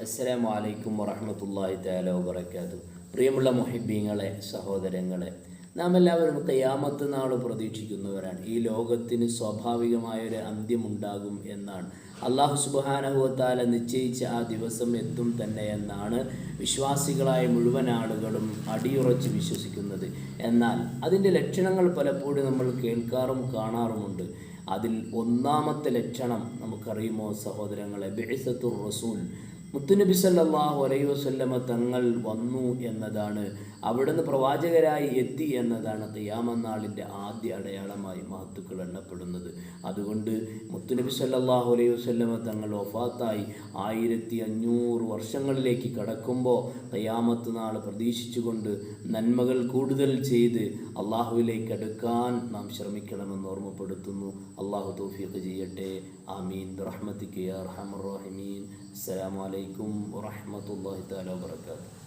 അസ്സലാമു അലൈക്കും വറഹ്മത്തുള്ളാഹി തആല വബറകാതുഹു. പ്രിയമുള്ള മുഹിബ്ബീങ്ങളെ, സഹോദരങ്ങളെ, നാം എല്ലാവരും ഖിയാമത്ത് നാൾ പ്രതീക്ഷിക്കുന്നവരാണ്. ഈ ലോകത്തിന് സ്വാഭാവികമായൊരു അന്ത്യമുണ്ടാകും എന്നാണ്. അല്ലാഹു സുബ്ഹാനഹു വ തആല നിശ്ചയിച്ച ആ ദിവസം എത്തും തന്നെ എന്നാണ് വിശ്വാസികളായ മുഴുവൻ ആളുകളും അടിയുറച്ച് വിശ്വസിക്കുന്നത്. എന്നാൽ അതിൻ്റെ ലക്ഷണങ്ങൾ പലപ്പോഴും നമ്മൾ കേൾക്കാറും കാണാറുമുണ്ട്. അതിൽ ഒന്നാമത്തെ ലക്ഷണം നമുക്കറിയുമോ സഹോദരങ്ങളെ? ബിഇസത്തുർ റസൂൽ, മുത്തുനബി സല്ലല്ലാഹു അലൈഹി വസല്ലമ തങ്ങൾ വന്നു എന്നതാണ്. അവിടുന്ന് പ്രവാചകരായി എത്തി എന്നതാണ് ഖിയാമത്ത് നാളിൻ്റെ ആദ്യ അടയാളമായി മഹത്തുക്കൾ എണ്ണപ്പെടുന്നത്. അതുകൊണ്ട് മുത്തുനബി സല്ലല്ലാഹു അലൈഹി വസല്ലമ തങ്ങൾ വഫാത്തായി 1500 വർഷങ്ങളിലേക്ക് കടക്കുമ്പോൾ ഖിയാമത്ത് നാൾ പ്രതീക്ഷിച്ചുകൊണ്ട് നന്മകൾ കൂടുതൽ ചെയ്ത് അള്ളാഹുവിലേക്ക് അടുക്കാൻ നാം ശ്രമിക്കണമെന്ന് ഓർമ്മപ്പെടുത്തുന്നു. അള്ളാഹു തൗഫീഖ് ചെയ്യട്ടെ. ആമീൻ ബിറഹ്മതിക യാ അർഹമർ റഹീമീൻ. അസ്സലാമു അലൈക്കും വറഹ്മത്തുള്ളാഹി തആല വബറകാതുഹു.